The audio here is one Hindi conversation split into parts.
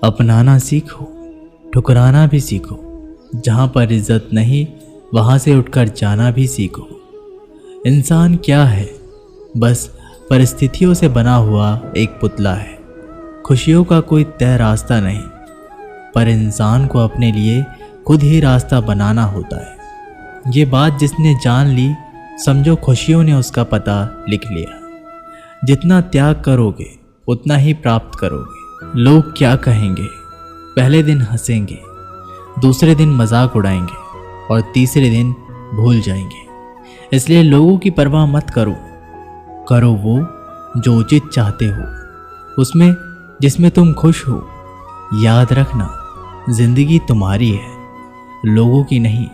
अपनाना सीखो, ठुकराना भी सीखो। जहाँ पर इज्जत नहीं वहाँ से उठकर जाना भी सीखो। इंसान क्या है? बस परिस्थितियों से बना हुआ एक पुतला है। खुशियों का कोई तय रास्ता नहीं, पर इंसान को अपने लिए खुद ही रास्ता बनाना होता है। ये बात जिसने जान ली, समझो खुशियों ने उसका पता लिख लिया। जितना त्याग करोगे उतना ही प्राप्त करोगे। लोग क्या कहेंगे? पहले दिन हंसेंगे, दूसरे दिन मजाक उड़ाएंगे और तीसरे दिन भूल जाएंगे। इसलिए लोगों की परवाह मत करो। करो वो जो उचित चाहते हो, उसमें जिसमें तुम खुश हो। याद रखना, जिंदगी तुम्हारी है, लोगों की नहीं।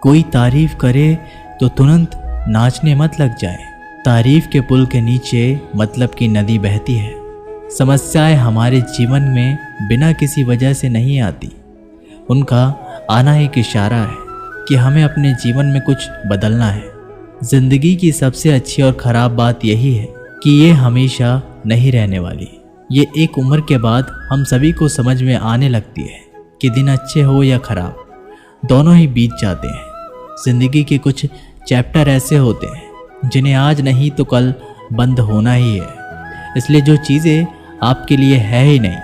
कोई तारीफ करे तो तुरंत नाचने मत लग जाए। तारीफ के पुल के नीचे मतलब की नदी बहती है। समस्याएं हमारे जीवन में बिना किसी वजह से नहीं आती। उनका आना एक इशारा है कि हमें अपने जीवन में कुछ बदलना है। जिंदगी की सबसे अच्छी और ख़राब बात यही है कि ये हमेशा नहीं रहने वाली। ये एक उम्र के बाद हम सभी को समझ में आने लगती है कि दिन अच्छे हो या ख़राब, दोनों ही बीत जाते हैं। जिंदगी के कुछ चैप्टर ऐसे होते हैं जिन्हें आज नहीं तो कल बंद होना ही है। इसलिए जो चीज़ें आपके लिए है ही नहीं,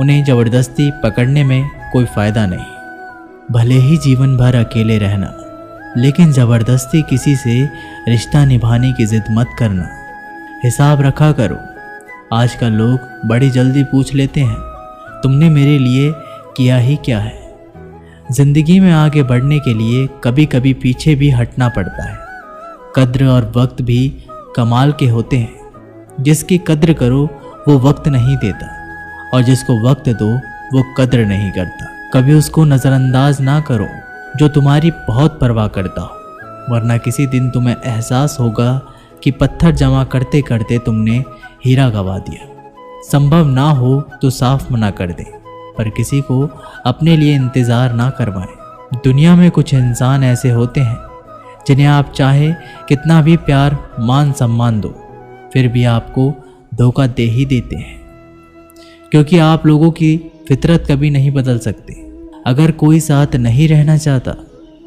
उन्हें ज़बरदस्ती पकड़ने में कोई फ़ायदा नहीं। भले ही जीवन भर अकेले रहना, लेकिन ज़बरदस्ती किसी से रिश्ता निभाने की ज़िद मत करना। हिसाब रखा करो। आजकल लोग बड़ी जल्दी पूछ लेते हैं, तुमने मेरे लिए किया ही क्या है? जिंदगी में आगे बढ़ने के लिए कभी कभी पीछे भी हटना पड़ता है। कद्र और वक्त भी कमाल के होते हैं। जिसकी कद्र करो वो वक्त नहीं देता, और जिसको वक्त दो वो कद्र नहीं करता। कभी उसको नज़रअंदाज ना करो जो तुम्हारी बहुत परवाह करता हो, वरना किसी दिन तुम्हें एहसास होगा कि पत्थर जमा करते करते तुमने हीरा गंवा दिया। संभव ना हो तो साफ मना कर दे, पर किसी को अपने लिए इंतज़ार ना करवाएं। दुनिया में कुछ इंसान ऐसे होते हैं जिन्हें आप चाहे कितना भी प्यार मान सम्मान दो, फिर भी आपको धोखा दे ही देते हैं, क्योंकि आप लोगों की फितरत कभी नहीं बदल सकते। अगर कोई साथ नहीं रहना चाहता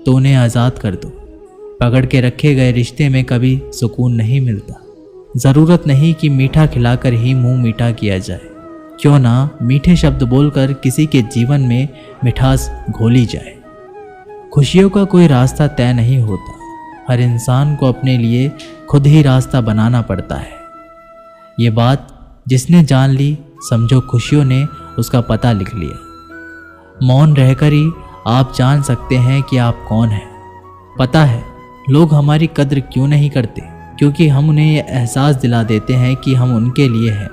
तो उन्हें आज़ाद कर दो। पकड़ के रखे गए रिश्ते में कभी सुकून नहीं मिलता। ज़रूरत नहीं कि मीठा खिलाकर ही मुंह मीठा किया जाए। क्यों ना मीठे शब्द बोलकर किसी के जीवन में मिठास घोली जाए। खुशियों का कोई रास्ता तय नहीं होता। हर इंसान को अपने लिए खुद ही रास्ता बनाना पड़ता है। ये बात जिसने जान ली, समझो खुशियों ने उसका पता लिख लिया। मौन रहकर ही आप जान सकते हैं कि आप कौन हैं। पता है लोग हमारी कद्र क्यों नहीं करते? क्योंकि हम उन्हें यह एहसास दिला देते हैं कि हम उनके लिए हैं।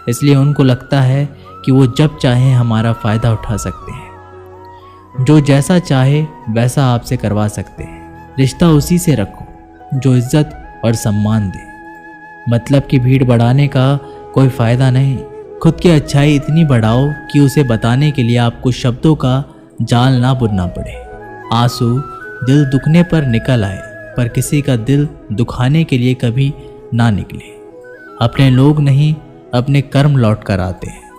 इसलिए उनको लगता है कि वो जब चाहे हमारा फ़ायदा उठा सकते हैं, जो जैसा चाहे वैसा आपसे करवा सकते हैं। रिश्ता उसी से रखो जो इज्जत और सम्मान दे। मतलब की भीड़ बढ़ाने का कोई फ़ायदा नहीं। खुद की अच्छाई इतनी बढ़ाओ कि उसे बताने के लिए आपको शब्दों का जाल ना बुनना पड़े। आंसू दिल दुखने पर निकल आए, पर किसी का दिल दुखाने के लिए कभी ना निकले। अपने लोग नहीं, अपने कर्म लौट कर आते हैं।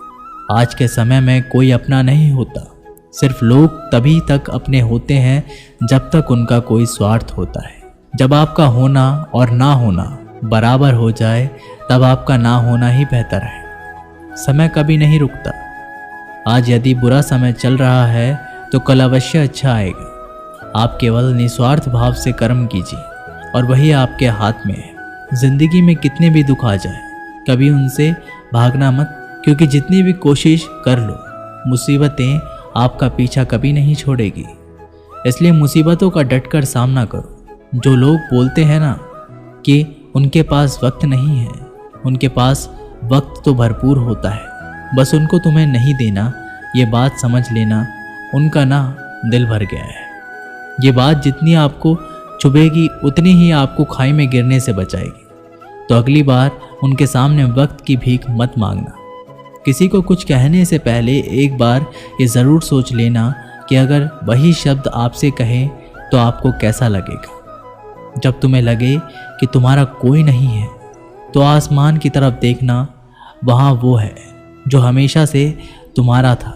आज के समय में कोई अपना नहीं होता। सिर्फ लोग तभी तक अपने होते हैं जब तक उनका कोई स्वार्थ होता है। जब आपका होना और ना होना बराबर हो जाए, तब आपका ना होना ही बेहतर है। समय कभी नहीं रुकता। आज यदि बुरा समय चल रहा है तो कल अवश्य अच्छा आएगा। आप केवल निस्वार्थ भाव से कर्म कीजिए और वही आपके हाथ में है। जिंदगी में कितने भी दुख आ जाए, कभी उनसे भागना मत, क्योंकि जितनी भी कोशिश कर लो, मुसीबतें आपका पीछा कभी नहीं छोड़ेगी। इसलिए मुसीबतों का डटकर सामना करो। जो लोग बोलते हैं ना कि उनके पास वक्त नहीं है, उनके पास वक्त तो भरपूर होता है, बस उनको तुम्हें नहीं देना। ये बात समझ लेना, उनका ना दिल भर गया है। ये बात जितनी आपको चुभेगी उतनी ही आपको खाई में गिरने से बचाएगी। तो अगली बार उनके सामने वक्त की भीख मत मांगना। किसी को कुछ कहने से पहले एक बार ये ज़रूर सोच लेना कि अगर वही शब्द आपसे कहें तो आपको कैसा लगेगा। जब तुम्हें लगे कि तुम्हारा कोई नहीं है तो आसमान की तरफ देखना, वहाँ वो है जो हमेशा से तुम्हारा था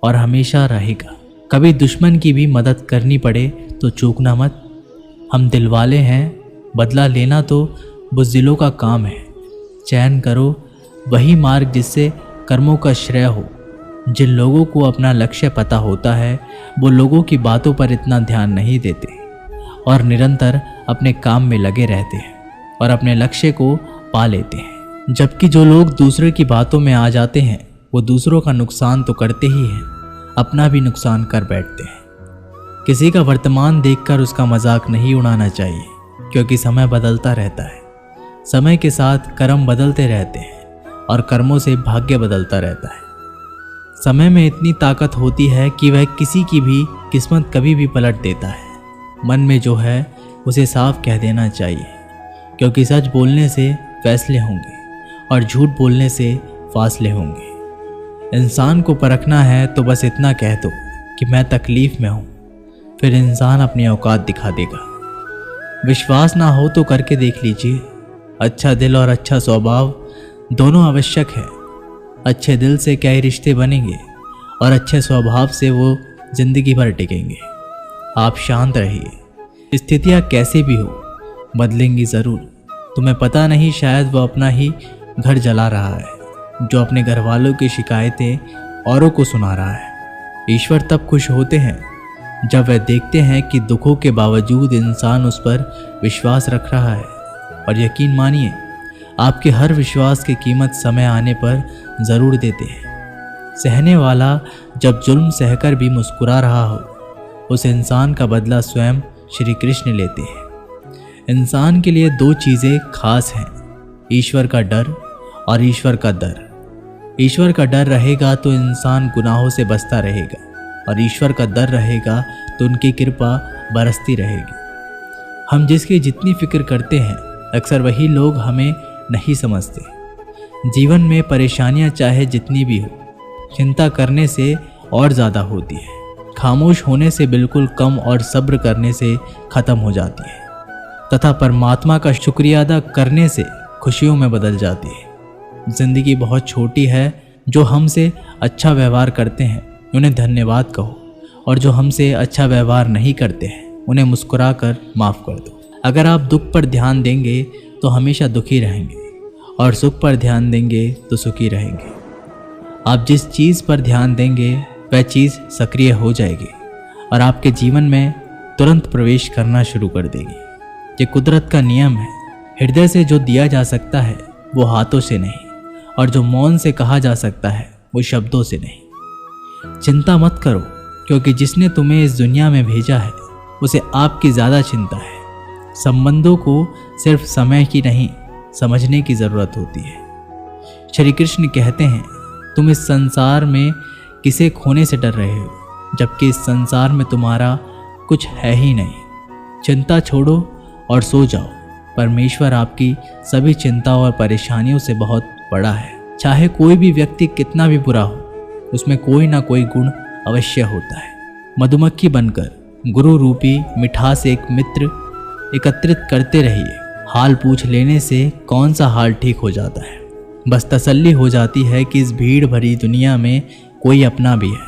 और हमेशा रहेगा। कभी दुश्मन की भी मदद करनी पड़े तो चूकना मत। हम दिलवाले हैं, बदला लेना तो बुज़दिलों का काम है। चयन करो वही मार्ग जिससे कर्मों का श्रेय हो। जिन लोगों को अपना लक्ष्य पता होता है वो लोगों की बातों पर इतना ध्यान नहीं देते और निरंतर अपने काम में लगे रहते हैं और अपने लक्ष्य को पा लेते हैं। जबकि जो लोग दूसरे की बातों में आ जाते हैं वो दूसरों का नुकसान तो करते ही हैं, अपना भी नुकसान कर बैठते हैं। किसी का वर्तमान देखकर उसका मजाक नहीं उड़ाना चाहिए, क्योंकि समय बदलता रहता है। समय के साथ कर्म बदलते रहते हैं और कर्मों से भाग्य बदलता रहता है। समय में इतनी ताकत होती है कि वह किसी की भी किस्मत कभी भी पलट देता है। मन में जो है उसे साफ कह देना चाहिए, क्योंकि सच बोलने से फैसले होंगे और झूठ बोलने से फासले होंगे। इंसान को परखना है तो बस इतना कह दो कि मैं तकलीफ में हूँ, फिर इंसान अपनी औकात दिखा देगा। विश्वास ना हो तो करके देख लीजिए। अच्छा दिल और अच्छा स्वभाव दोनों आवश्यक है। अच्छे दिल से क्या ही रिश्ते बनेंगे और अच्छे स्वभाव से वो जिंदगी भर टिकेंगे। आप शांत रहिए। स्थितियाँ कैसे भी हो बदलेंगी ज़रूर। तुम्हें पता नहीं, शायद वो अपना ही घर जला रहा है जो अपने घर वालों की शिकायतें औरों को सुना रहा है। ईश्वर तब खुश होते हैं जब वह देखते हैं कि दुखों के बावजूद इंसान उस पर विश्वास रख रहा है। और यकीन मानिए, आपके हर विश्वास की कीमत समय आने पर ज़रूर देते हैं। सहने वाला जब जुल्म सहकर भी मुस्कुरा रहा हो, उस इंसान का बदला स्वयं श्री कृष्ण लेते हैं। इंसान के लिए दो चीज़ें खास हैं, ईश्वर का डर और ईश्वर का दर। ईश्वर का डर रहेगा तो इंसान गुनाहों से बचता रहेगा और ईश्वर का दर रहेगा तो उनकी कृपा बरसती रहेगी। हम जिसकी जितनी फिक्र करते हैं अक्सर वही लोग हमें नहीं समझते। जीवन में परेशानियां चाहे जितनी भी हो, चिंता करने से और ज़्यादा होती है। खामोश होने से बिल्कुल कम और सब्र करने से ख़त्म हो जाती है तथा परमात्मा का शुक्रिया अदा करने से खुशियों में बदल जाती है। ज़िंदगी बहुत छोटी है। जो हमसे अच्छा व्यवहार करते हैं उन्हें धन्यवाद कहो और जो हमसे अच्छा व्यवहार नहीं करते हैं उन्हें मुस्कुरा कर माफ़ कर दो। अगर आप दुख पर ध्यान देंगे तो हमेशा दुखी रहेंगे और सुख पर ध्यान देंगे तो सुखी रहेंगे। आप जिस चीज़ पर ध्यान देंगे वह चीज़ सक्रिय हो जाएगी और आपके जीवन में तुरंत प्रवेश करना शुरू कर देगी। ये कुदरत का नियम है। हृदय से जो दिया जा सकता है वो हाथों से नहीं, और जो मौन से कहा जा सकता है वो शब्दों से नहीं। चिंता मत करो, क्योंकि जिसने तुम्हें इस दुनिया में भेजा है उसे आपकी ज़्यादा चिंता है। संबंधों को सिर्फ समय की नहीं, समझने की ज़रूरत होती है। श्री कृष्ण कहते हैं, तुम इस संसार में किसे खोने से डर रहे हो, जबकि इस संसार में तुम्हारा कुछ है ही नहीं। चिंता छोड़ो और सो जाओ। परमेश्वर आपकी सभी चिंताओं और परेशानियों से बहुत बड़ा है। चाहे कोई भी व्यक्ति कितना भी बुरा हो, उसमें कोई ना कोई गुण अवश्य होता है। मधुमक्खी बनकर गुरु रूपी मिठास एक मित्र एकत्रित करते रहिए। हाल पूछ लेने से कौन सा हाल ठीक हो जाता है। बस तसल्ली हो जाती है कि इस भीड़ भरी दुनिया में कोई अपना भी है।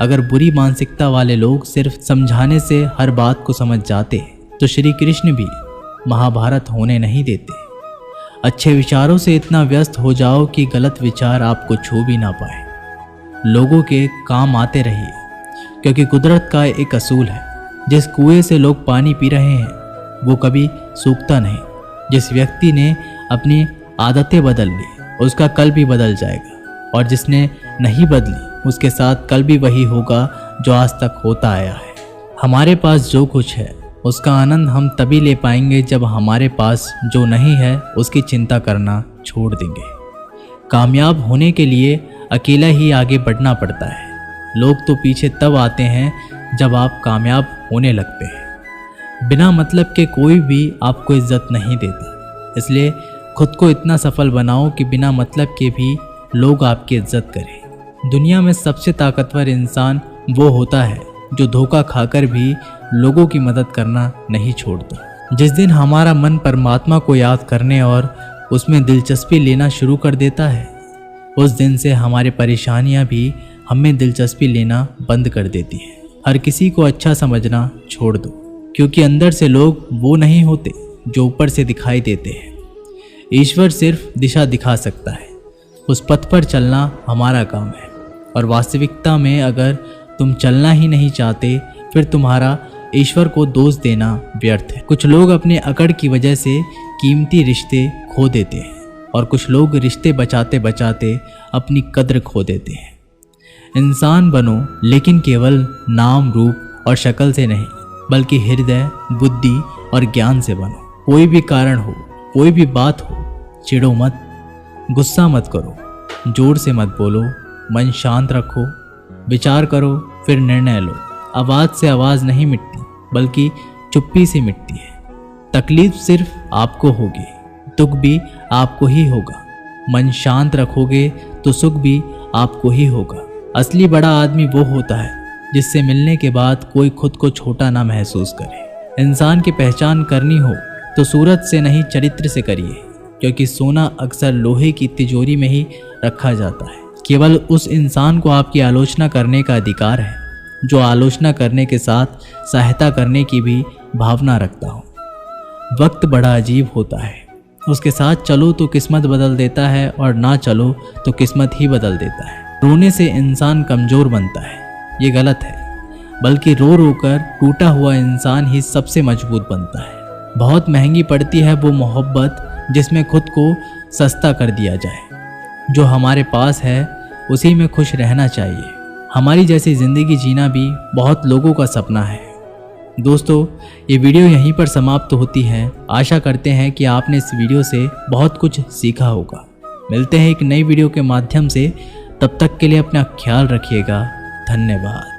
अगर बुरी मानसिकता वाले लोग सिर्फ समझाने से हर बात को समझ जाते तो श्री कृष्ण भी महाभारत होने नहीं देते। अच्छे विचारों से इतना व्यस्त हो जाओ कि गलत विचार आपको छू भी ना पाए। लोगों के काम आते रहिए, क्योंकि कुदरत का एक असूल है, जिस कुएं से लोग पानी पी रहे हैं वो कभी सूखता नहीं। जिस व्यक्ति ने अपनी आदतें बदल ली उसका कल भी बदल जाएगा, और जिसने नहीं बदली उसके साथ कल भी वही होगा जो आज तक होता आया है। हमारे पास जो कुछ है उसका आनंद हम तभी ले पाएंगे जब हमारे पास जो नहीं है उसकी चिंता करना छोड़ देंगे। कामयाब होने के लिए अकेला ही आगे बढ़ना पड़ता है। लोग तो पीछे तब आते हैं जब आप कामयाब होने लगते हैं। बिना मतलब के कोई भी आपको इज्जत नहीं देता, इसलिए खुद को इतना सफल बनाओ कि बिना मतलब के भी लोग आपकी इज्जत करें। दुनिया में सबसे ताकतवर इंसान वो होता है जो धोखा खाकर भी लोगों की मदद करना नहीं छोड़ता। जिस दिन हमारा मन परमात्मा को याद करने और उसमें दिलचस्पी लेना शुरू कर देता है, उस दिन से हमारी परेशानियां भी हमें दिलचस्पी लेना बंद कर देती हैं। हर किसी को अच्छा समझना छोड़ दो, क्योंकि अंदर से लोग वो नहीं होते जो ऊपर से दिखाई देते हैं। ईश्वर सिर्फ दिशा दिखा सकता है, उस पथ पर चलना हमारा काम है। और वास्तविकता में अगर तुम चलना ही नहीं चाहते, फिर तुम्हारा ईश्वर को दोष देना व्यर्थ है। कुछ लोग अपने अकड़ की वजह से कीमती रिश्ते खो देते हैं, और कुछ लोग रिश्ते बचाते बचाते अपनी कद्र खो देते हैं। इंसान बनो, लेकिन केवल नाम, रूप और शक्ल से नहीं, बल्कि हृदय, बुद्धि और ज्ञान से बनो। कोई भी कारण हो, कोई भी बात हो, चिढ़ो मत, गुस्सा मत करो, जोर से मत बोलो, मन शांत रखो, विचार करो, फिर निर्णय लो। आवाज़ से आवाज़ नहीं मिटती, बल्कि चुप्पी से मिटती है। तकलीफ सिर्फ आपको होगी, दुख भी आपको ही होगा। मन शांत रखोगे तो सुख भी आपको ही होगा। असली बड़ा आदमी वो होता है जिससे मिलने के बाद कोई खुद को छोटा ना महसूस करे। इंसान की पहचान करनी हो तो सूरत से नहीं, चरित्र से करिए, क्योंकि सोना अक्सर लोहे की तिजोरी में ही रखा जाता है। केवल उस इंसान को आपकी आलोचना करने का अधिकार है जो आलोचना करने के साथ सहायता करने की भी भावना रखता हो। वक्त बड़ा अजीब होता है, उसके साथ चलो तो किस्मत बदल देता है, और ना चलो तो किस्मत ही बदल देता है। रोने से इंसान कमज़ोर बनता है, ये गलत है, बल्कि रो रो कर टूटा हुआ इंसान ही सबसे मजबूत बनता है। बहुत महंगी पड़ती है वो मोहब्बत जिसमें खुद को सस्ता कर दिया जाए। जो हमारे पास है उसी में खुश रहना चाहिए। हमारी जैसी ज़िंदगी जीना भी बहुत लोगों का सपना है। दोस्तों, ये वीडियो यहीं पर समाप्त होती है। आशा करते हैं कि आपने इस वीडियो से बहुत कुछ सीखा होगा। मिलते हैं एक नई वीडियो के माध्यम से, तब तक के लिए अपना ख्याल रखिएगा। धन्यवाद।